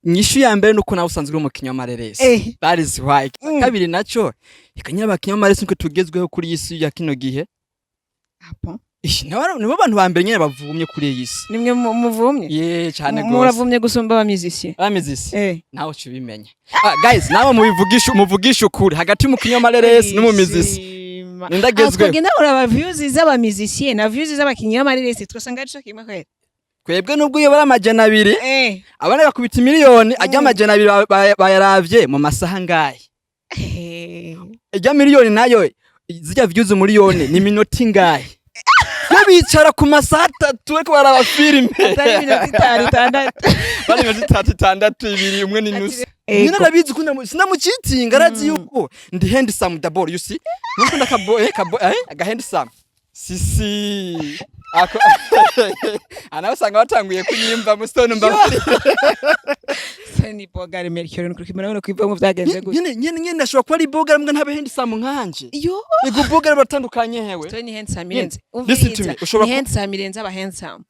Nyishu ya mbere nuko nawe usanzwe uri umukinnyi w'amareresi. That is why. Kabiri naco ikanyira abakinnyi w'amareresi nuko tugezweho kuri isi ya kino gihe. Apo. Nibo abantu ba mbere nyene bavumye kuri iyi si. Nimwe muvumye? Yeah, cyane gose. Muravumye gusumba abamizisi. Abamizisi. Nawe cubimenya. Guys, nawe mubivugisha ukuri hagati y'umukinnyi w'amareresi n'umumizisi. Nindagezweho. Twagenda uraba views z'abamizisi na views z'abakinnyi w'amareresi twasanga arico kimwe kwera. Kwebwe nubwo iyo baramajana 2 abana bakubita miliyoni ajya amajana 2 bayaravye mu masaha ngaye. Ijya miliyoni nayo zijya views miliyoni ni minota ngaye. Yo bicara ku masaha 3 ariko baraba filime. Atari minota 6 bari minota 6 2 umwe ni nusu. Nyina nabizi kunda sinamucitinga arazi yuko ndi handsome double you see. Nuko ndakabo aga handsome. Sisi. Ako anawasanga watanguye kunyimba mustone mbabiri. Seni bogare Mercure nuko kimana kwiva mu vyagenze gute. Nyene ndashobora kuba ari bogare mbwa ntabe handsome nkanje. Yo. Ego bogare batandukanye hewe. Stone handsome irenze. Listen to me. Ushobora handsome irenze aba handsome.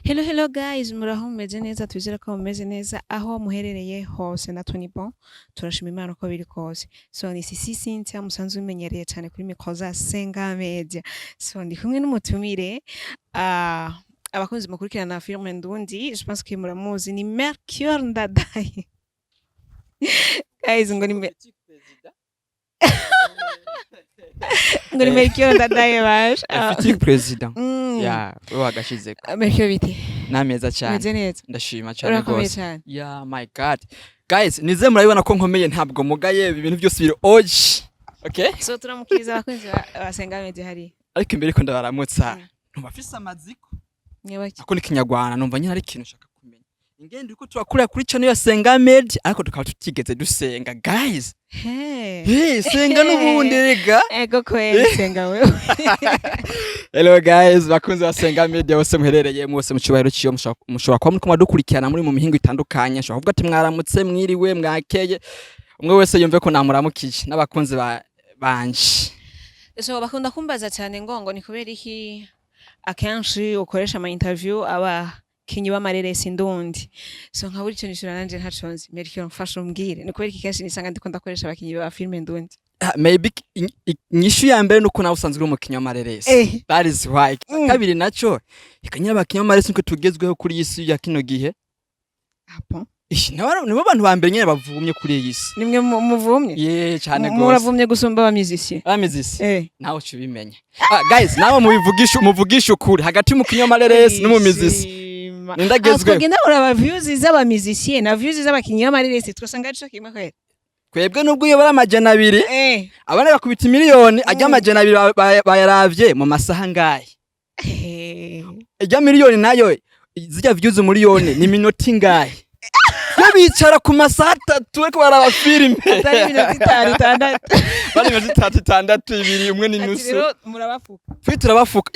Hello guys, muraho meze neza twizera ko mumeze neza aho muherereye hose na Tony Bon turashima Imana ko biri kose. So ni sisi Cynthia musanzwe umenyereye cyane kuri micro za Sengaa Media. So ndi kumwe n'umutumire abakunzi mukurikirana na filme ndundi je pense que muramuzi ni Mercure Ndadaye. Guys ngo ni Mercure Ndadaye baje. Petit président. Yeah, wagashize. Mercure bite? Nameza cyane. Meze neza. Ndashima cyane gose. Yeah, my god. Guys, nize murabibona ko nkomeye ntabwo mugaye ibintu byose biri oji. Okay? So turamukiriza abakunzi ba Sengaa Media hari. Ariko imbere ko ndabaramutsa. Ntubafise amaziko. Nyabaki. Ako ni kinyarwanda numva nyine ari ikintu shaka kumenya. Ingende uko twakurira kuri channel ya Sengaa Media ariko tukaba tutigeze dusenga guys. Hey, senga nubundi rega. Ego kweli senga wewe. Hello guys, bakunzi ba Sengaa Media bose muherereye mwose mu cyubahiro cyo mushobora kwa muri kumadukurikirana muri mu mihingo itandukanye. Shobora kuvuga ati mwaramutse mwiriwe mwakeye. Umwe wese yumve ko namuramukije n'abakunzi banje. So bakunda kumbaza cyane ngo ni kubera iki akenshi ukoresha ama interview kinyi w'amareresi ndundi. So nkaburi cyo nishura nanje ntaconze Mercure mfasha umbwire ni kubera iki kenshi nisanga ndiko ndakoresha abakinyi ba filme ndundi. Maybe nyishu ya mbere nuko nawe usanzwe uri umukinnyi w'amareresi. That is why. Kabiri naco ikanyira abakinnyi w'amareresi nuko tugezweho kuri isi ya kino gihe. Apo. Nibo abantu ba mbere nyene bavumye kuri iyi si. Nimwe muvumye? Yeah, cyane gose. Muravumye gusumba abamizisi. Abamizisi. Nawe cubimenya. Guys, nawe mubivugisha ukuri hagati y'umukinnyi w'amareresi n'umumizisi. Nindagezweho. Twagenda uraba views z'abamizisi na views z'abakinnyi w'amareresi twasanga arico kimwe kwera. Kwebwe nubwo iyo baramajana 2 abana bakubita miliyoni ajya amajana 2 bayaravye mu masaha ngaye. Ijya miliyoni nayo zijya views miliyoni ni minota ngaye. Yo bicara ku masaha 3 ariko baraba filime. Atari minota 6 bari minota 6 2 umwe ni nusu. Rero murabafuka. Turabafuka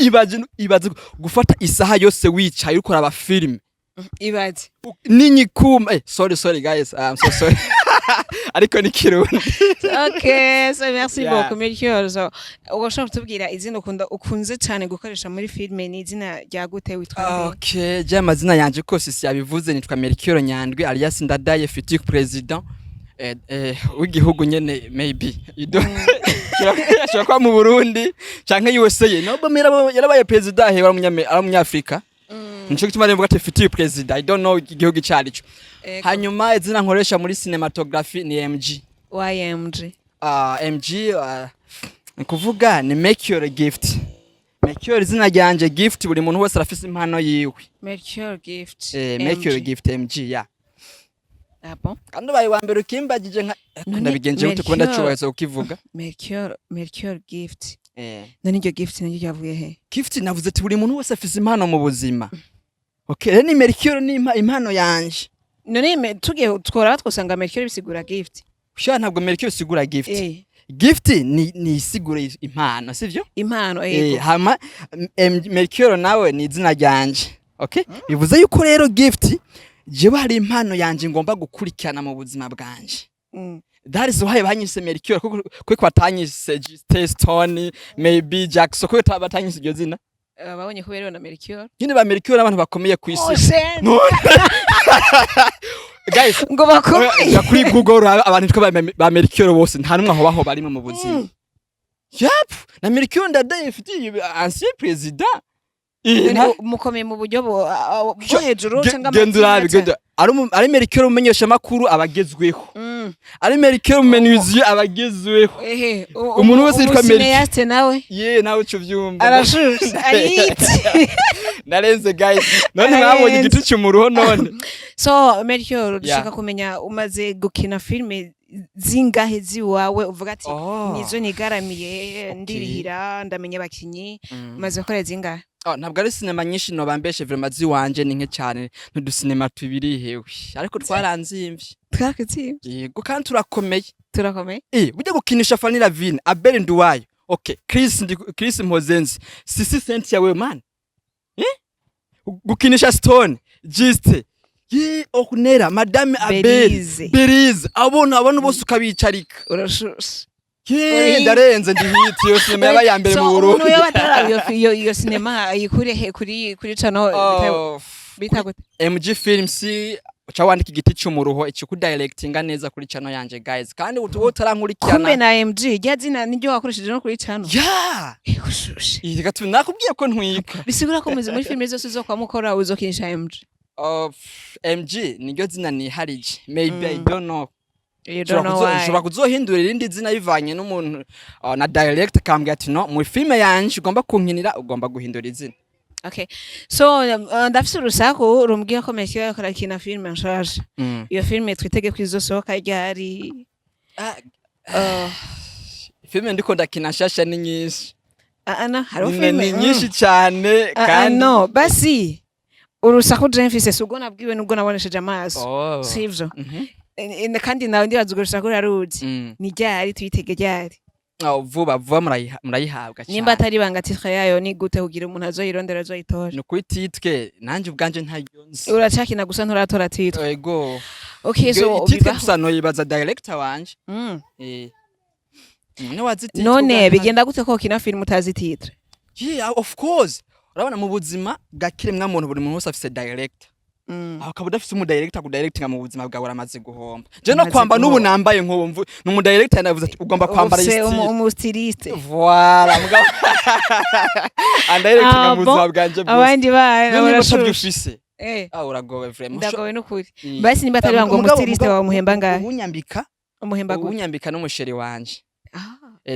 ibaze gufata isaha yose wicaye uriko araba filime. Ibaze. Ninyikuma sorry guys, I'm so sorry. Ariko ni Kirundi. Okay, so merci beaucoup Mercure. So ugoshobora kutubwira izina ukunze cyane gukoresha muri filme ni izina rya gute witwa? Okay, je amazina yanje ko sisi yabivuze nitwa Mercure Nyandwi alias Ndadaye Petit Président w'igihugu nyene maybe. Ashobora kwa mu Burundi canke USA. Nobwo yarabaye president he w'umunyafrika. Nico gituma nemvuga ati Petit Président. I don't know igihugu cyarico. Hanyuma izina nkoresha muri cinematography ni MG. Why MG? MG nkuvuga ni Mercure gift. Mercure izina ryanje gift buri muntu wese arafise impano yiwe. Mercure gift. Mercure gift MG ya. Apo. Kandi bayi wa mbere ukimbagije nka ndabigenje gute kubona cyubazo ukivuga. Mercure gift. Nani ryo gift nanyo yavuye he? Gift navuze ati buri muntu wese afise impano mu buzima. Okay, ni Mercure ni impano yanje. None tugiye twora twosanga Mercure bisigura gift. Sha ntabwo Mercure sigura gift. Gift ni sigura impano, sivyo? Impano yego. Hama Mercure nawe ni izina ryanje. Okay? Bivuze yuko rero gift jewe hari impano yanje ngomba gukurikirana mu buzima bwanje. That is why banyise Mercure kuko batanyise Stone maybe Jackson kuko batanyise iryo zina. babonye kubera na Melchior nyine ba Melchior abantu bakomeye ku isi no. Guys ngo bakomeye kuri Google abantu ba Melchior bose nta numwe aho baho barimo mu buzima yap na Melchior ndadaye ifitiye ancien président mukomeye mu buryo bwo hejuru cyangwa genda ari Melchior umenyesha makuru abagezweho ari Melchior umenyuziye abagezweho umuntu wese yitwa Melchior nawe nawe cyo vyumva arashushe ayiti narenze guys none mwabonye igiti cy'umuruho none so Melchior dushaka kumenya umaze gukina filme zingahe ziwawe uvuga ati nizo nigaramiye ndirihira ndamenye abakinyi umaze gukora zingahe ntabwo ari sinema nyinshi no bambeshe vraiment ziwanje ni nke cyane n'udusinema tubiri hewe ariko twaranzimvye yego kandi turakomeye bujye gukinisha Fanny Lavine Abel Nduwayo okay Chris Mpozenzi Sisi Cynthia we man gukinisha Stone Juste okunera Madame Abel Berize abantu bose ukabicarika urashushe ndarenze ndihiti yo sinema yaba ya mbere mu Burundi so uno yabatarabiyo iyo sinema yikure he kuri channel bita gute MG Films cha wandika igiti cy'umuruho iki ku directinga neza kuri channel yanje guys kandi utarankurikirana kumbe na MG ryazina niryo wakoresheje no kuri channel ushushe igatu nakubwiye ko ntwika bisigura ko muri filme zose zo kwa mukora uzokinisha MG MG niryo zina ni harije maybe I don't know you don't know why ushobora kuzohindura irindi zina bivanye n'umuntu na direct kambwira ati no mu filme yanje ugomba kunkinira ugomba guhindura izina okay so ndafise urusaku rumbwiye ko Melchior yakora kina filme nshaje iyo filme twitege kwizosohoka ryari filme ndiko ndakina shasha ni nyinshi haro filme ni nyinshi cyane kandi no basi urusaku Jenfise sugo nabwiwe nubwo nabonesheje amaso sivyo kandi nawe ndibaza urusaku raruzi ni ryari twitege ryari vuba murayihabwa cyane nimba atari banga titre yayo ni gute kugira umuntu azoyirondera azoyitora no kuri titre nanje ubwanje ntayonze uracakina gusa nturatora titre yego okay so titre gusa no yibaza director wanje none bigenda gute ko kina film utazi titre of course urabona mu buzima bwa kiremwa muntu buri muntu wese afise director aho kabuda afise umu director ku directinga mu buzima bwawe uramaze guhomba je no kwamba n'ubu nambaye nko n'umu director navuze ati ugomba kwambara style umu styliste voilà mugabo directinga mu buzima bwanje bwose abandi barashushe uragowe vraiment ndagowe n'ukuri basi nimba atari bango umu styliste wa muhemba ngahe unyambika n'umusheri wanje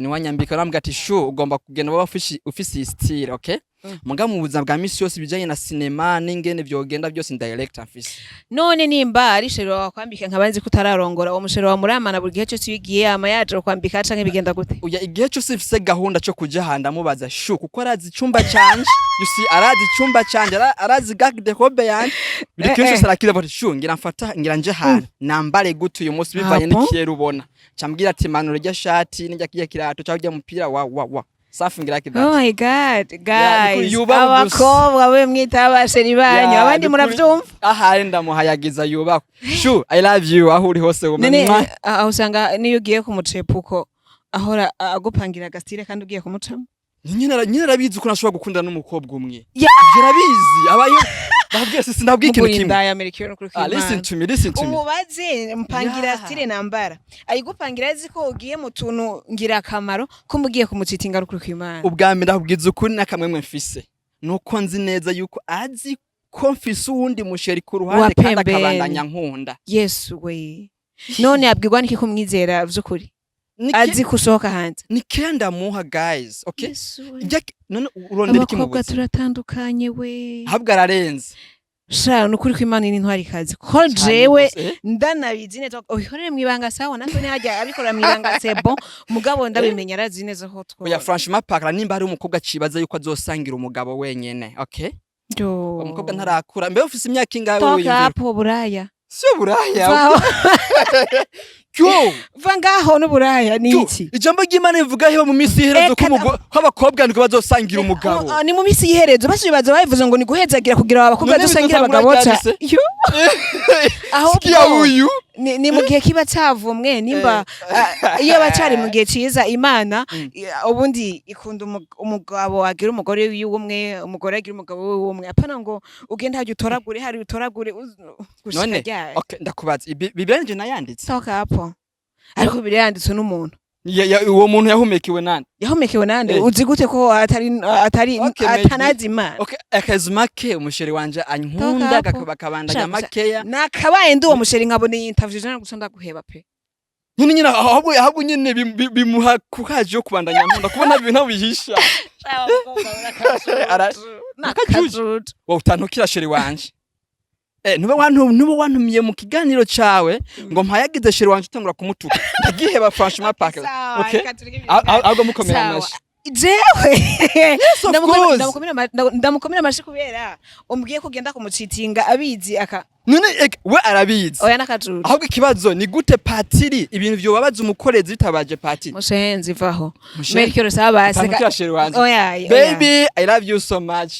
ni wanyambika nambwa ati sho ugomba kugenda baba ufisi style okay muga mu buzima bwa misi yose bijanye na cinema n'ingene vyogenda byose director afise none nimba ari shero wakwambika nkabanzi kutararongora uwo mushero wa muramana buri gihe cyo twigiye ama yaje kwambika canke bigenda gute uya igihe cyo sifise gahunda cyo kuja handa mubaza sho kuko arazi icumba canje you see arazi icumba canje arazi gag de hobe yanje buri kintu sarakira bati sho ngira mfata ngira nje handa nambare gutu uyu munsi bivanye n'ikiyero ubona cambwira ati manuro rya shati n'ijya kiye kirato cyangwa mupira wa safi ngira kidati oh my god guys abakobwa we mwita abasheri banyu abandi muravyumva aha ndamuhayagiza yubako shu I love you aho uri hose women aho usanga niyo ugiye kumucepuko ahora agupangira gastire kandi ugiye kumucamo nyine arabizi uko nashobora gukundana n'umukobwa umwe yarabizi abayo babwiye sisi ndabwiye ikintu kimwe listen to me umubaze mpangira style nambara ayigupangira azi ko ugiye mu tuntu ngira akamaro ko mugiye kumucitinga rukuri kw'Imana ubwa mbere ndabwiza ukuri nakamwe mfise nuko nzi neza yuko azi ko mfise uwundi musheri ku ruhande kandi akabandanya nkunda Yesu we none abwirwa niki kumwizera vy'ukuri azi kusohoka hanze ni kenda muha guys okay none urondera iki mu buzima turatandukanye we habwa ararenze sha nukuri kw'Imana ni ntwari kazi ko jewe ndanabizi neza ubikorere mwibanga sawa natwe ne hajya abikora mwibanga sebo mugabo ndabimenya arazi neza ho two oya franchement pakra nimba ari umukobwa cibaza yuko azosangira umugabo wenyene okay umukobwa ntarakura mbe ufise imyaka ingahe wewe toka buraya sio buraya vangaho n'uburaya ni iki ijambo ry'Imana rivuga he mu misi iherezo ko abakobwa ndiko bazosangira umugabo ni mu misi iherezo basubibaza bavuze ngo ni guhezagira kugira abakobwa bazosangira abagabo cha aho kiya uyu ni mu gihe kiba cyavumwe nimba iyo bacari mu gihe ciza Imana ubundi ikunda umugabo agira umugore wiwe umugore agira umugabo wiwe umwe apana ngo ugenda haje utoragure none okay ndakubaza Bibiliya nje nayanditse soka hapo ariko Bibiliya yanditswe n'umuntu uwo muntu yahumekiwe nande uzi gute ko atanazima okay akazima ke umusheri wanje ankunda kakabandanya makeya nakabaye ndi uwo musheri nkabone interview jana gusonda guheba pe nyine ahubwo nyine bimuha kukaje yo kubandanya nkunda kubona ibintu bihisha nakajuju wo utantukira sheri wanje nube wantumiye mu kiganiro cawe ngo mpayagize sheri wanje utangura kumutuka ndagiheba franchement pake okay ahubwo mukomera amashi jewe ndamukomera amashi kubera umbwiye kugenda kumucitinga abizi none we arabizi oya nakajuju ahubwo ikibazo ni gute patiri ibintu byo babaza umukorezi bitabaje patiri mushenzi vaho merikero sabaseka oya baby I love you so much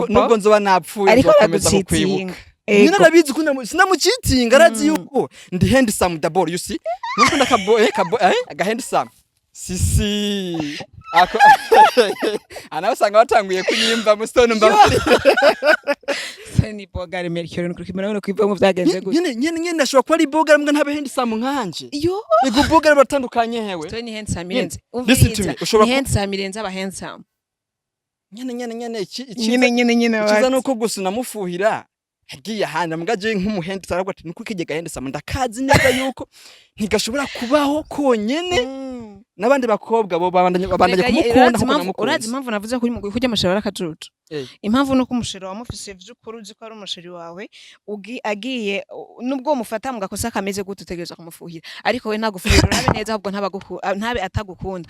nubwo nzoba napfuye nzokomeza kukwibuka nyina arabizi ko sinamucitinga arazi yuko ndi handsome double you see nuko aga handsome sisi ako anawasanga watanguye kunyimba musone mbafiri seni bogare merikero nuko kimana kwiva mu byagenze gute nyine ndashobora kuba ari bogare mbwa ntabe handsome nkanje yo ego bogare batandukanye hewe so ni handsome irenze ushobora handsome irenze aba handsome nyine kiza nuko gusa namufuhira agiye ahandi mugaje nk'umuhendi sarabwa ati nuko kigega hende sama ndakazi neza yuko ntigashobora kubaho konyene nabandi bakobwa bo babandanye kumukunda kuko namukunda urazi impamvu navuze kuri muguye kujya amashara akajuju impamvu nuko umushero wamufise vy'ukuri uzi ko ari umusheri wawe agiye nubwo umufata mugakosa kameze gute utegereza kumufuhira ariko we ntagufuhira urabe neza ahubwo ntabe atagukunda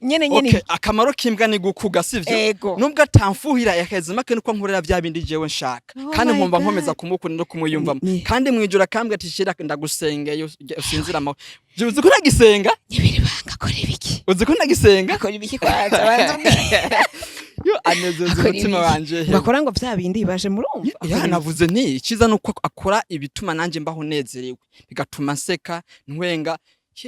nyene okay akamaro kimbwa ni gukuga sivyo nubwo atamfuhira yakazima ke nuko nkorera vya bindi jewe nshaka kandi nkumva nkomeza kumukunda no kumuyumvamo kandi mwijura kambwa ati shira ndagusengeye usinzira amaho uzi ko nagisenga ibiri banga kora ibiki uzi ko nagisenga akora ibiki kwanza banza yo anezeza umutima wanje bakora ngo vya bindi baje murumva ya navuze ni ikiza nuko akora ibituma nanje mbaho nezerewe bigatuma nseka ntwenga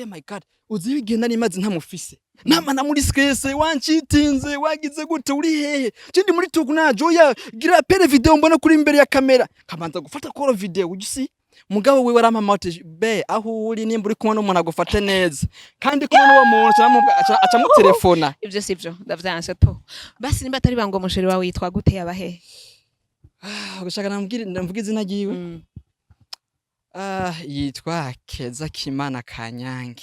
my god uzi bigenda nimaze ntamufise namana muri stress wancitinze wagize gute uri hehe kindi muri tuku najo ya gira pere video mbona kuri imbere ya kamera kabanza gufata call video ujusi mugabo we warampamate be aho uri nimba uri kumwe n'umuntu agufate neza kandi kumwe n'uwo muntu aca mu telefona ivyo sivyo ndavyanse to basi nimba atari bango musheri wawe yitwa gute yabahe gushaka namvuga izina giwe yitwa Keza Kimana Kanyange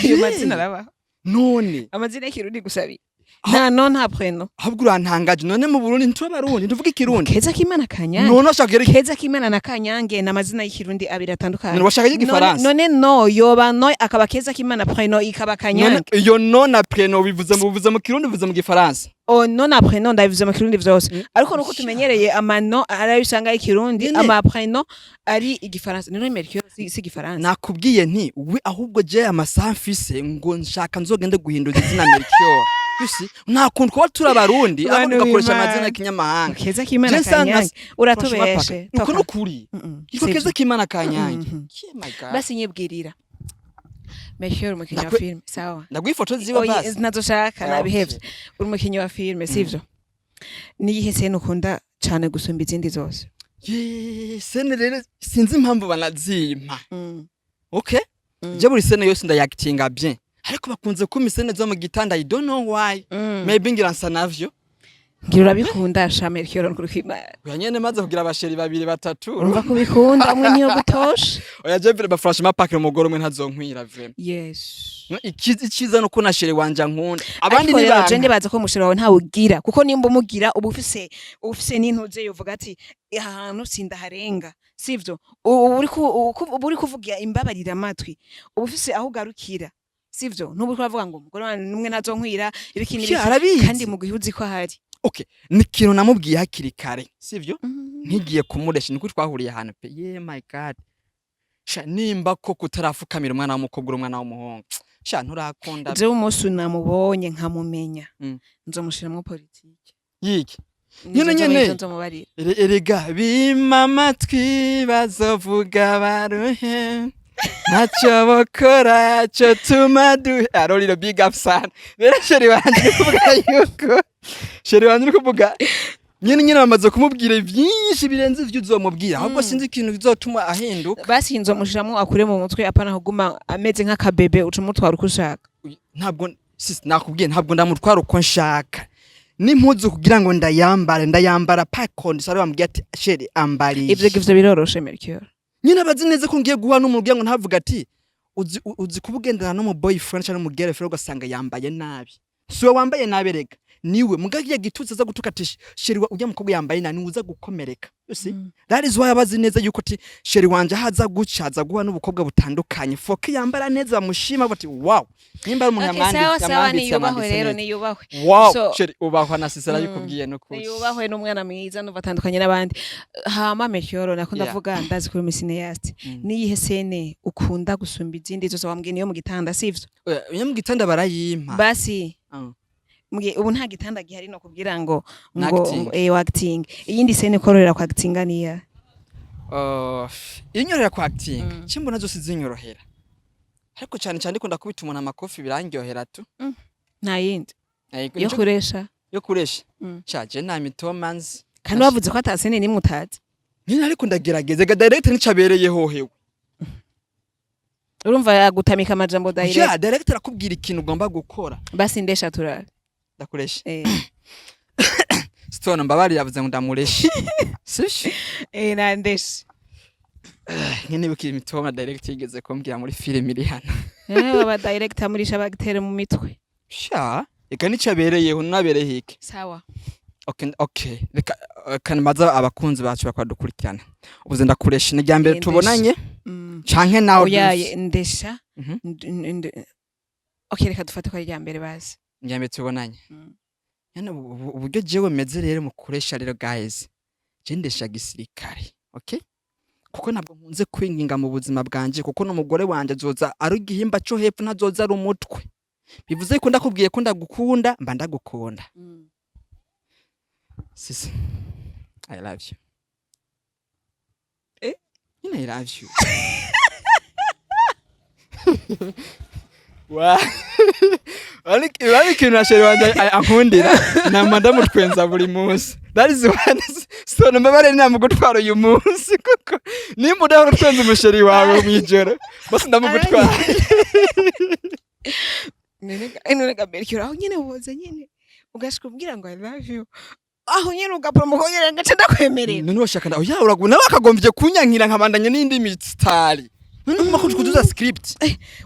iyo mazina raba none amazina y'ikirundi gusabi nta preno ahubwo urantangaje none mu Burundi ntwabarundi ntuvuga ikirundi Keza Kimana Kanyange none ashaka Keza Kimana na Kanyange na mazina y'ikirundi abiri atandukanye none washaka igifaransa none yoba akaba Keza Kimana preno ikaba Kanyange iyo na preno bivuze mu kirundi bivuze mu gifaransa na preno ndabivuze mu kirundi vyose ariko nuko tumenyereye amano arayusanga y'ikirundi ama preno ari igifaransa none merikyo si igifaransa nakubwiye nti we ahubwo je amasaha mfise ngo nshaka nzogende guhinduza izina merikyo yusi ntakuntu ko turabarundi aho tugakoresha amazina y'ikinyamahanga Keza Kimana Kanyange uratubeshe uko nukuri iko Keza Kimana Kanyange my god basi nyibwirira Merikyo umukinnyi wa film sawa ndagwifoto ziwe basi nazoshaka nabihevye uri umukinnyi wa film sivyo niyihe sene ukunda cyane gusumba izindi zose sene rero sinzi impamvu banazimpa okay je buri sene yose ndayactinga bien ariko bakunze kumisene zo mu gitanda I don't know why maybe ngira nsa navyo ngira urabikunda sha Merikyo n'urukima nyene maze kugira abasheri babiri batatu urumva kubikunda umwe niyo gutosha oya je vile ba franchement pack umugore umwe ntazonkwira vraiment yes ikiza no kuna sheri wanje nkunda abandi ni baje ndibaza ko musheri wawe ntawugira kuko nimba umugira ubufise n'intuze yovuga ati ahantu sindaharenga sivyo uri kuvugira imbabarira amatwi ubufise aho garukira sivyo ntubu kwavuga ngo umugore numwe ntazonkwira ibikini kandi mu gihuzi ko hari okay nikintu namubwiye hakiri kare sivyo ntigiye kumuresha niko twahuriye ahantu pe my god sha nimba ko kutarafukamira umwana w'umukobwa umwana w'umuhungu sha nturakunda je umunsi namubonye nkamumenya nzomushiramo politike yiki nyene erega bima amatwi bazovuga baruhe ntacyo bokora cyo tuma aroriro big up sana rero sheri wanje kuvuga yuko sheri wanje kuvuga nyene bamaze kumubwira byinshi birenze ivyo uzomubwira ahubwo sinzi ikintu bizotuma ahinduka basi nzomushiramo akure mu mutwe apana kuguma ameze nk'akabebe ucumutwara uko ushaka ntabwo nakubwiye ntabwo ndamutwara uko nshaka n'impuzu kugira ngo ndayambara pakondi sari bambwiye ati sheri ambari ivyo biroroshe Melchior nyine abazi neza ko ngiye guha n'umuryango ntavuga ati uzi kubugendana no mu boyfriend cyangwa mu girlfriend ugasanga yambaye nabi siwe wambaye nabi rega niwe mugagiye gitutse za gutukatisha sheri ujya mukobwa yambaye nani uza gukomereka you see that is why abazi neza yuko ati sheri wanje haza gucaza guha n'ubukobwa butandukanye foke yambara neza bamushima bati wow nimba umuntu yamwanditse rero niyubahwe wow sheri ubahwa na sisera yikubwiye no kuri niyubahwe n'umwana mwiza no batandukanye n'abandi hama Melchior nako ndavuga ndazi kuri Misineyast niyihe sene ukunda gusumba izindi zose wambwiye niyo mu gitanda sivyo yo mu gitanda barayimpa basi ubu nta gitanda gihari no kugira ngo acting iyindi sene kororera kwa acting niya inyorera kwa acting cimbona zose zinyorohera ariko cyane cyane ko ndakubita umuntu amakofi birangyohera tu nta yindi yo kuresha caje nta mitomanzi kandi wavuze ko atasene nimwe utazi nyine ariko ndagerageza ga director nicabereye hohewe urumva yagutamika amajambo director akubwira ikintu ugomba gukora basi ndesha turara ndakuresha Stone mbabari yavuze ngo ndamuresha sishi nandesha nyene bikiri mitoma director yigeze kumbwira muri film iri hano baba director murisha bagitera mu mitwe sha eka nicabereyeho nabereye hike sawa okay kan maza abakunzi bacu bakwadukurikirana ubuze ndakuresha n'ijya mbere tubonanye canke nawe yaye ndesha okay reka dufate ko ijya mbere bazi njyambere tubonanye yana uburyo jewe meze rero mukoresha rero guys je ndesha gisirikare okay kuko ntabwo nkunze kwinginga mu buzima bwanje kuko n'umugore wanje azoza ari igihimba cyo hepfo ntazoza ari umutwe bivuze ko ndakubwiye ko ndagukunda mba ndagukunda sisi I love you I love you wa Ariko na sheri wanje ankundira na madamu twenza buri munsi that is one so nambare nta gutwara uyu munsi kuko nimba udahora twenza umusheri wawe mwijoro bose ndamugutwara nene Melchior aho nyene woza nyene ugashika ubwira ngo I love you aho nyene ugapromoka nyene ngace ndakwemerera none washaka ndaho ya uraguna wakagombye kunyankira nkabandanya n'indi mistari none umakuje kuduza script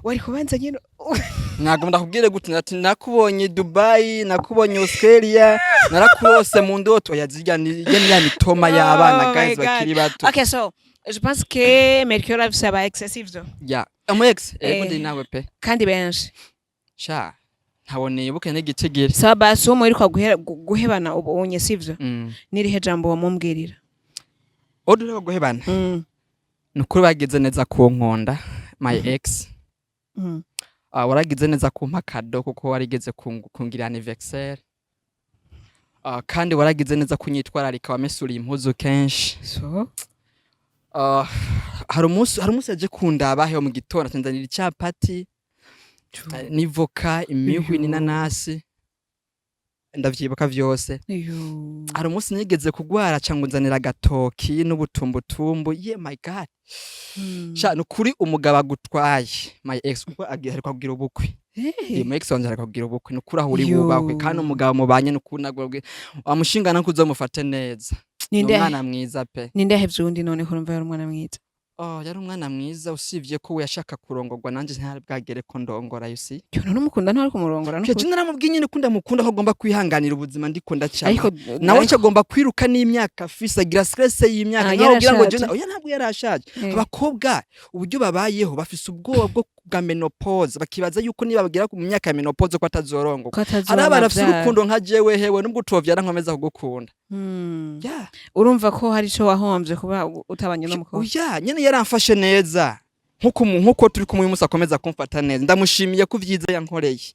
wari kubanza nyene ntabwo ndakubwire gute ati nakubonye Dubai nakubonye Australia narakurose mu ndoto yazirya ya mitoma y'abana guys bakiri bato okay so je pense que Melchior a ça va excessif zo ya amex ndi nawe pe kandi benshi sha ntaboneye buke n'igitegere saba so muri kwa guhebana ubonye sivyo nirihe jambo wamumbwirira odure guhebana nukuri bagize neza ku nkonda my ex waragize neza ku mpakado kuko warigeze kungira anniversaire kandi waragize neza kunyitwararika wamesura impuzu kenshi so hari umunsi yaje kundabahe mu gitondo atanzanira icyapati nivoka imihwi n'inanasi ndavyibuka vyose hari umunsi nigeze kugwara cyangwa nzanira gatoki n'ubutumbutumbu my god sha nukuri umugabo agutwaye my ex kuko agiye kugira ubukwe my ex wanje kugira ubukwe nukuri aho uri bubakwe kandi umugabo mubanye nukunagwe amushingana kuzomufate neza umwana mwiza pe ninde ahevye undi none ko urumva yari umwana mwiza yari umwana mwiza usivye ko we yashaka kurongorwa nanje ntari bwagere ko ndongora you see none umukunda ntari kumurongora nuko je naramubwiye nyine kunda mukunda ko agomba kwihanganira ubuzima ndikunda cyane nawe cyagomba kwiruka n'imyaka afisa gira stress y'imyaka naho ugira ngo je ntabwo yarashaje abakobwa uburyo babayeho bafise ubwoba bwo bwa menopause bakibaza yuko niba bagira mu myaka ya menopause ko atazorongoka ari abana afise urukundo nka jewe hewe nubwo utovyara nkomeza kugukunda urumva ko hari ico wahomvye kuba utabanye no mukobwa nyene yaramfashe neza nkuko turi kumwe musa akomeza kumfata neza ndamushimiye ko vyiza yankoreye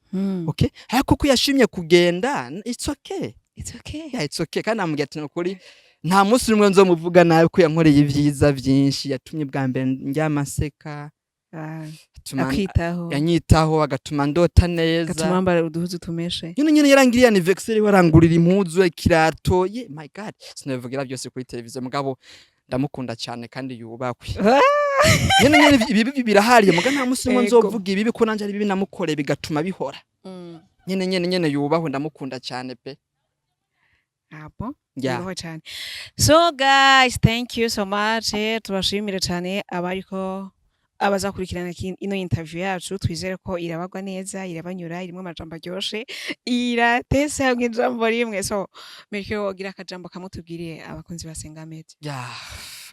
okay ariko ko yashimye kugenda it's okay it's okay. Yeah, it's okay. Kandi namubwira ati nukuri nta munsi umwe nzomuvuga nawe ko yankoreye ivyiza vyinshi, yatumye bwa mbere njyamaseka, akwitaho, yanyitaho, agatuma ndota neza, agatuma mbara uduhuzu tumeshe. nyine yarangiriye anniversaire warangurira impuzu, ikirato. Yeah, my god, sinavugira byose kuri televiziyo, mugabo ndamukunda cyane kandi yubakwe. nyine ibi birahariye, muga nta munsi umwe nzovuga ibi ko nanje ari bibi namukoreye bigatuma bihora. nyine yubahwe, ndamukunda cyane pe. Abo Yeah. cyane. So guys, thank you so much. Tubashimire cyane abariko abazakurikirana ino interview yacu, twizere ko irabagwa neza, irabanyura, irimo amajambo aryoshe, iratese nk'ijambo rimwe. So Melchior wogira akajambo kamutubwiriye abakunzi ba Sengaa Media. Yeah.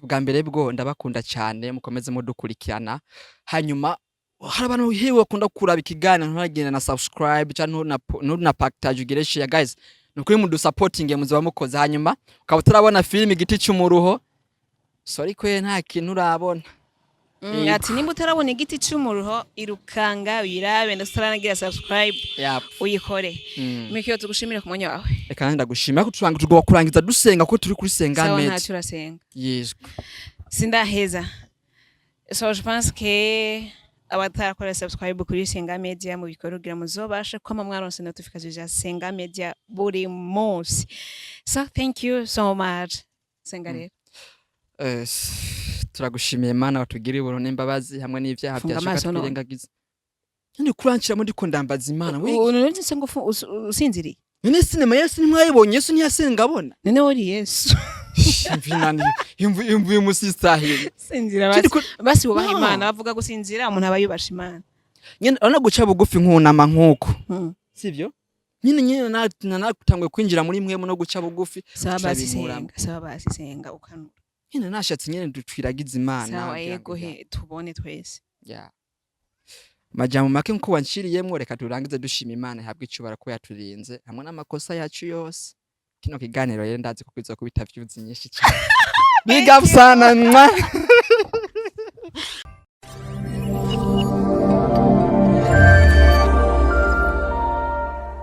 Bwa mbere bwo ndabakunda cyane, mukomeze mudukurikirana. Hanyuma hari abantu hewe bakunda kuraba ikiganiro, ntagenda na subscribe cyangwa na package ugire share guys. Nukuri mudu supporting muziba mukoze. Hanyuma ukaba turabona film Igiti cy'umuruho. Sorry kwe nta kintu urabona. Ati nimba utarabona Igiti cy'umuruho irukanga uyirabe ndasaranagira subscribe. Yep. Uyikore. Melchior tugushimire ku mwanya wawe. Reka ndagushimira ko tugomba kurangiza dusenga ko turi kuri Sengaa Media. Sawa ntacyo urasenga. Yes. Sindaheza. So je pense que abatarakora subscribe kuri Sengaa Media mu bikorugira muzobashe kwama mwaronse notification za Sengaa Media buri munsi. So thank you so much. Sengaa rero. Turagushimiye Mana watugiriye ubuntu n'imbabazi hamwe n'ivyaha byashaka twirengagiza. Nyine kuranshira muri ko ndambaza Imana. Unuretse se ngo usinziriye. None sinema Yesu nimwayibonye, Yesu ntiyasenga abona. None wori Yesu. Mvinani imvuye musistahire. Sinzira basi wubaha Imana, bavuga gusinzira umuntu aba yubasha Imana. Nyine urana guca bugufi nkunama nkuko. Sivyo? Nyine nakutangwe kwinjira muri mwe no guca bugufi. Saba basi senga ukanura. Nyine nashatse nyine dutwiragiza Imana. Sawa yego he tubone twese. Yeah. Majambo make nko wanshiriyemo, reka turangize dushima Imana ihabwe icubara ko yaturinze hamwe n'amakosa yacu yose. Kino kiganiro rero ndazi ko kwiza kubita views nyinshi cyane. Big up sana.